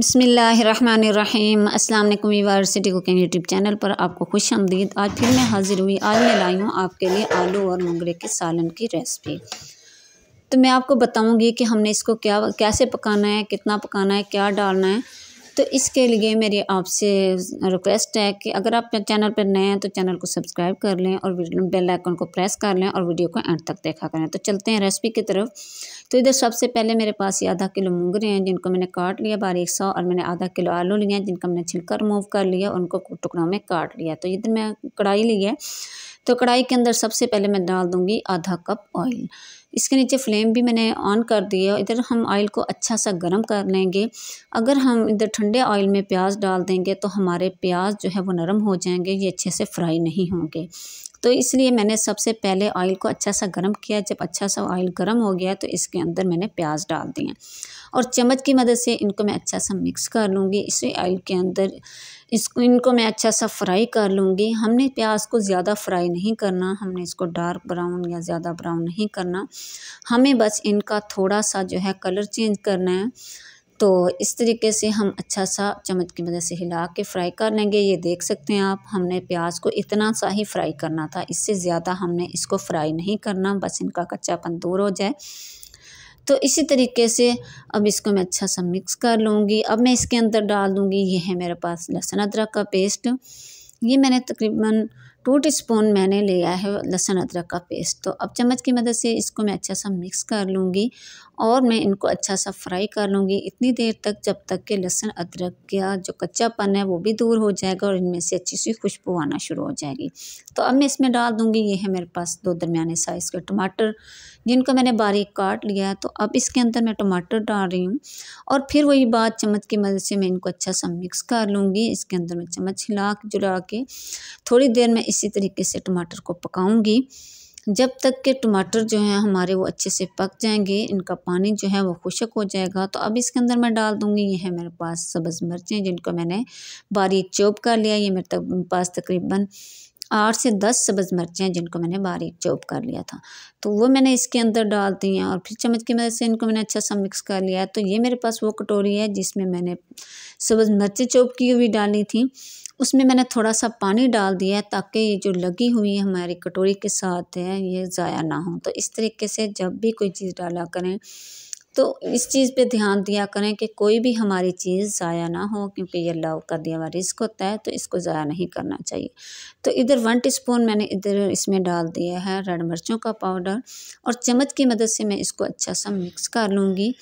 बिस्मिल्लाहिर्रहमानिर्रहीम। अस्सलाम वालेकुम weaver city cooking YouTube channel पर आपको खुश आमदीद। आज फिर मैं हाजिर हुई। आज मैं लाई हूँ आपके लिए आलू और मोंगरे के सालन की रेसिपी। तो मैं आपको बताऊँगी कि हमने इसको कैसे पकाना है, कितना पकाना है, क्या डालना है। तो इसके लिए मेरी आपसे रिक्वेस्ट है कि अगर आप चैनल पर नए हैं तो चैनल को सब्सक्राइब कर लें और बेल आइकन को प्रेस कर लें और वीडियो को एंड तक देखा करें। तो चलते हैं रेसिपी की तरफ। तो इधर सबसे पहले मेरे पास ये आधा किलो मोंगरे हैं जिनको मैंने काट लिया बारीक सा, और मैंने आधा किलो आलू लिए हैं जिनका मैंने छिलका रिमूव कर लिया, उनको टुकड़ों में काट लिया। तो इधर मैं कढ़ाई ली है, तो कढ़ाई के अंदर सबसे पहले मैं डाल दूँगी आधा कप ऑयल। इसके नीचे फ्लेम भी मैंने ऑन कर दी है। इधर हम ऑयल को अच्छा सा गर्म कर लेंगे। अगर हम इधर ठंडे ऑयल में प्याज डाल देंगे तो हमारे प्याज जो है वो नरम हो जाएंगे, ये अच्छे से फ्राई नहीं होंगे। तो इसलिए मैंने सबसे पहले ऑयल को अच्छा सा गर्म किया। जब अच्छा सा ऑयल गर्म हो गया तो इसके अंदर मैंने प्याज डाल दिए और चम्मच की मदद से इनको मैं अच्छा सा मिक्स कर लूँगी। इसी ऑयल के अंदर इनको मैं अच्छा सा फ्राई कर लूँगी। हमने प्याज को ज़्यादा फ्राई नहीं करना, हमने इसको डार्क ब्राउन या ज़्यादा ब्राउन नहीं करना, हमें बस इनका थोड़ा सा जो है कलर चेंज करना है। तो इस तरीके से हम अच्छा सा चम्मच की मदद से हिला के फ्राई कर लेंगे। ये देख सकते हैं आप, हमने प्याज को इतना सा ही फ्राई करना था, इससे ज़्यादा हमने इसको फ्राई नहीं करना, बस इनका कच्चापन दूर हो जाए। तो इसी तरीके से अब इसको मैं अच्छा सा मिक्स कर लूँगी। अब मैं इसके अंदर डाल दूँगी, ये है मेरे पास लहसुन अदरक का पेस्ट। ये मैंने तकरीबन 2 टीस्पून मैंने लिया है लहसुन अदरक का पेस्ट। तो अब चम्मच की मदद से इसको मैं अच्छा सा मिक्स कर लूँगी और मैं इनको अच्छा सा फ्राई कर लूँगी इतनी देर तक जब तक कि लहसुन अदरक का जो कच्चापन है वो भी दूर हो जाएगा और इनमें से अच्छी सी खुशबू आना शुरू हो जाएगी। तो अब मैं इसमें डाल दूँगी, ये है मेरे पास 2 दरमियाने साइज़ के टमाटर जिनको मैंने बारीक काट लिया है। तो अब इसके अंदर मैं टमाटर डाल रही हूँ और फिर वही बात, चम्मच की मदद से मैं इनको अच्छा सा मिक्स कर लूँगी। इसके अंदर मैं चम्मच हिला जुला के थोड़ी देर मैं इसी तरीके से टमाटर को पकाऊंगी जब तक कि टमाटर जो हैं हमारे वो अच्छे से पक जाएंगे, इनका पानी जो है वो खुश्क हो जाएगा। तो अब इसके अंदर मैं डाल दूंगी, ये है मेरे पास सब्ज़ मिर्चें जिनको मैंने बारीक चॉप कर लिया। ये मेरे पास तकरीबन 8 से 10 सब्ज़ मिर्चें हैं जिनको मैंने बारीक चॉप कर लिया था, तो वो मैंने इसके अंदर डाल दी हैं और फिर चम्मच की मदद से इनको मैंने अच्छा सा मिक्स कर लिया। तो ये मेरे पास वो कटोरी है जिसमें मैंने सब्ज़ मिर्चें चॉप की हुई डाली थी, उसमें मैंने थोड़ा सा पानी डाल दिया है ताकि ये जो लगी हुई है हमारी कटोरी के साथ है ये ज़ाया ना हो। तो इस तरीके से जब भी कोई चीज़ डाला करें तो इस चीज़ पे ध्यान दिया करें कि कोई भी हमारी चीज़ ज़ाया ना हो, क्योंकि ये अल्लाह का दिया हुआ रिज़्क होता है, तो इसको ज़ाया नहीं करना चाहिए। तो इधर 1 टीस्पून मैंने इधर इसमें डाल दिया है रेड मिर्चों का पाउडर और चम्मच की मदद से मैं इसको अच्छा सा मिक्स कर लूँगी।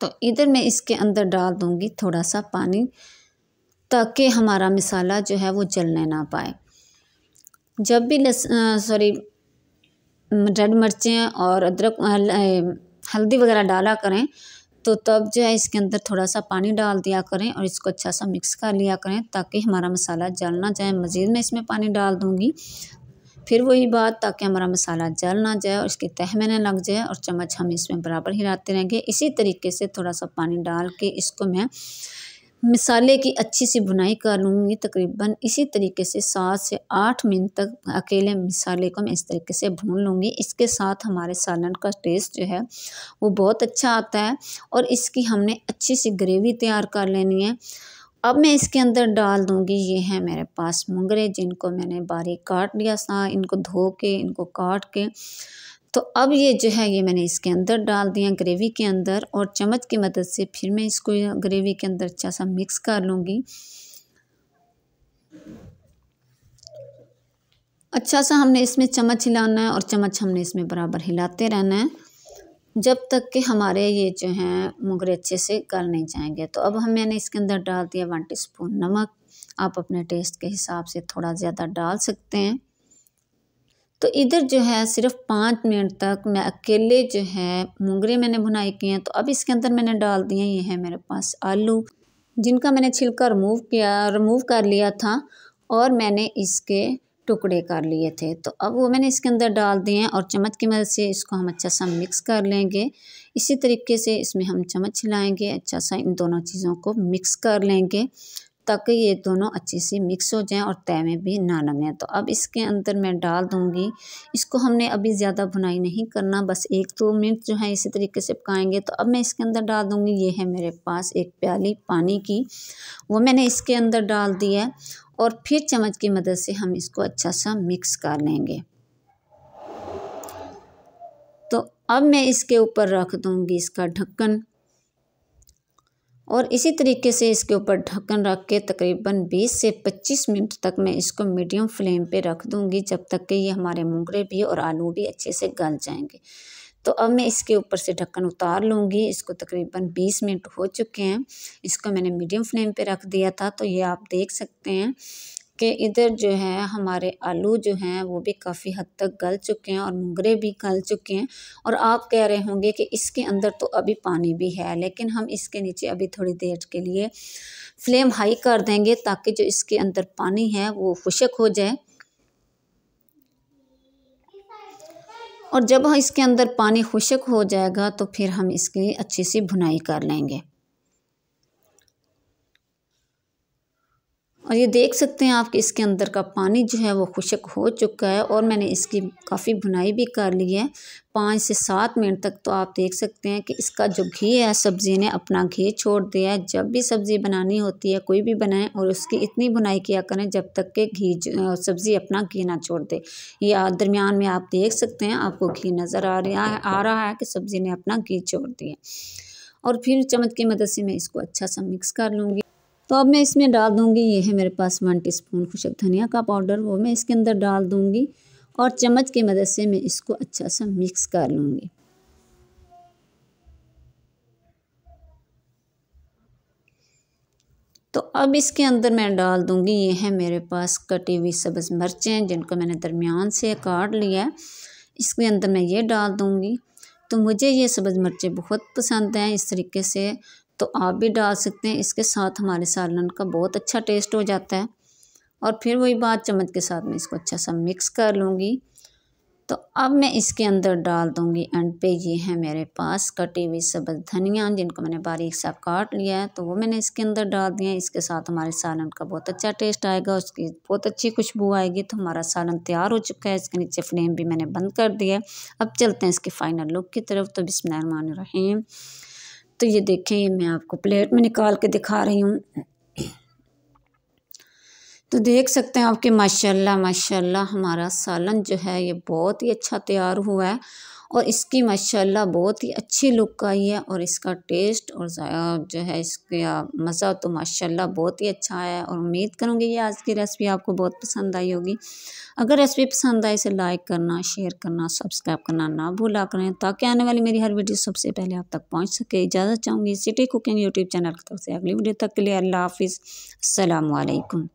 तो इधर मैं इसके अंदर डाल दूँगी थोड़ा सा पानी ताकि हमारा मसाला जो है वो जलने ना पाए। जब भी रेड मिर्चें और अदरक हल्दी वगैरह डाला करें तो तब जो है इसके अंदर थोड़ा सा पानी डाल दिया करें और इसको अच्छा सा मिक्स कर लिया करें ताकि हमारा मसाला जल ना जाए। मज़ीद मैं इसमें पानी डाल दूँगी, फिर वही बात, ताकि हमारा मसाला जल ना जाए और इसकी तह में ना लग जाए और चम्मच हम इसमें बराबर हिलाते रहेंगे। इसी तरीके से थोड़ा सा पानी डाल के इसको मैं मसाले की अच्छी सी भुनाई कर लूँगी। तकरीबन इसी तरीके से 7 से 8 मिनट तक अकेले मसाले को मैं इस तरीके से भून लूँगी। इसके साथ हमारे सालन का टेस्ट जो है वो बहुत अच्छा आता है और इसकी हमने अच्छी सी ग्रेवी तैयार कर लेनी है। अब मैं इसके अंदर डाल दूँगी, ये है मेरे पास मोंगरे जिनको मैंने बारीक काट लिया था, इनको धो के इनको काट के। तो अब ये जो है ये मैंने इसके अंदर डाल दिया ग्रेवी के अंदर और चम्मच की मदद से फिर मैं इसको ग्रेवी के अंदर अच्छा सा मिक्स कर लूँगी। अच्छा सा हमने इसमें चम्मच हिलाना है और चम्मच हमने इसमें बराबर हिलाते रहना है जब तक कि हमारे ये जो हैं मोंगरे अच्छे से गल नहीं जाएंगे। तो अब मैंने इसके अंदर डाल दिया 1 टीस्पून नमक। आप अपने टेस्ट के हिसाब से थोड़ा ज़्यादा डाल सकते हैं। तो इधर जो है सिर्फ 5 मिनट तक मैं अकेले जो है मोंगरे मैंने भुनाई किए हैं। तो अब इसके अंदर मैंने डाल दिए, ये है मेरे पास आलू जिनका मैंने छिलका रिमूव कर लिया था और मैंने इसके टुकड़े कर लिए थे। तो अब वो मैंने इसके अंदर डाल दिए हैं और चम्मच की मदद से इसको हम अच्छा सा मिक्स कर लेंगे। इसी तरीके से इसमें हम चम्मच हिलाएंगे, अच्छा सा इन दोनों चीज़ों को मिक्स कर लेंगे ताकि ये दोनों अच्छी सी मिक्स हो जाएं और तय में भी ना लगें। तो अब इसके अंदर मैं डाल दूंगी, इसको हमने अभी ज़्यादा भुनाई नहीं करना, बस 1-2 मिनट जो है इसी तरीके से पकाएंगे। तो अब मैं इसके अंदर डाल दूंगी, ये है मेरे पास एक प्याली पानी की, वो मैंने इसके अंदर डाल दिया है और फिर चम्मच की मदद से हम इसको अच्छा सा मिक्स कर लेंगे। तो अब मैं इसके ऊपर रख दूंगी इसका ढक्कन और इसी तरीके से इसके ऊपर ढक्कन रख के तकरीबन 20 से 25 मिनट तक मैं इसको मीडियम फ्लेम पे रख दूंगी, जब तक कि ये हमारे मोंगरे भी और आलू भी अच्छे से गल जाएंगे। तो अब मैं इसके ऊपर से ढक्कन उतार लूँगी। इसको तकरीबन 20 मिनट हो चुके हैं, इसको मैंने मीडियम फ्लेम पे रख दिया था। तो ये आप देख सकते हैं कि इधर जो है हमारे आलू जो हैं वो भी काफ़ी हद तक गल चुके हैं और मोंगरे भी गल चुके हैं। और आप कह रहे होंगे कि इसके अंदर तो अभी पानी भी है, लेकिन हम इसके नीचे अभी थोड़ी देर के लिए फ्लेम हाई कर देंगे ताकि जो इसके अंदर पानी है वो खुश्क हो जाए। और जब इसके अंदर पानी खुश्क हो जाएगा तो फिर हम इसकी अच्छी सी भुनाई कर लेंगे। और ये देख सकते हैं आप कि इसके अंदर का पानी जो है वो खुश्क हो चुका है और मैंने इसकी काफ़ी भुनाई भी कर ली है 5 से 7 मिनट तक। तो आप देख सकते हैं कि इसका जो घी है सब्ज़ी ने अपना घी छोड़ दिया है। जब भी सब्ज़ी बनानी होती है कोई भी बनाएं और उसकी इतनी भुनाई किया करें जब तक कि घी सब्ज़ी अपना घी ना छोड़ दे। ये दरमियान में आप देख सकते हैं, आपको घी नज़र आ रहा है कि सब्ज़ी ने अपना घी छोड़ दिया। और फिर चम्मच की मदद से मैं इसको अच्छा सा मिक्स कर लूँगी। तो अब मैं इसमें डाल दूँगी, ये है मेरे पास 1 टीस्पून खुशक धनिया का पाउडर, वो मैं इसके अंदर डाल दूँगी और चम्मच की मदद से मैं इसको अच्छा सा मिक्स कर लूँगी। तो अब इसके अंदर मैं डाल दूँगी, ये है मेरे पास कटी हुई सब्ज़ मिर्चें जिनको मैंने दरमियान से काट लिया है, इसके अंदर मैं ये डाल दूँगी। तो मुझे ये सब्ज़ मिर्चें बहुत पसंद हैं इस तरीके से, तो आप भी डाल सकते हैं। इसके साथ हमारे सालन का बहुत अच्छा टेस्ट हो जाता है। और फिर वही बात, चम्मच के साथ मैं इसको अच्छा सा मिक्स कर लूँगी। तो अब मैं इसके अंदर डाल दूँगी एंड पे, ये है मेरे पास कटी हुई सब्ज़ धनिया जिनको मैंने बारीक सा काट लिया है, तो वो मैंने इसके अंदर डाल दिया है। इसके साथ हमारे सालन का बहुत अच्छा टेस्ट आएगा, उसकी बहुत अच्छी खुशबू आएगी। तो हमारा सालन तैयार हो चुका है, इसके नीचे फ्लेम भी मैंने बंद कर दिया है। अब चलते हैं इसके फाइनल लुक की तरफ। तो बिस्मिल्लाहिर्रहमानिर्रहीम। तो ये देखें, ये मैं आपको प्लेट में निकाल के दिखा रही हूँ। तो देख सकते हैं आपके माशाल्लाह माशाल्लाह हमारा सालन जो है ये बहुत ही अच्छा तैयार हुआ है और इसकी माशाल्लाह बहुत ही अच्छी लुक आई है और इसका टेस्ट और जो है इसका मज़ा तो माशाल्लाह बहुत ही अच्छा है। और उम्मीद करूँगी ये आज की रेसिपी आपको बहुत पसंद आई होगी। अगर रेसिपी पसंद आए इसे लाइक करना, शेयर करना, सब्सक्राइब करना ना भूला करें ताकि आने वाली मेरी हर वीडियो सबसे पहले आप तक पहुँच सके। इजाज़त चाहूँगी सिटी कुकिंग यूट्यूब चैनल की तरफ से। अगली वीडियो तक के लिए अल्लाह हाफिज़, अस्सलामु अलैकुम।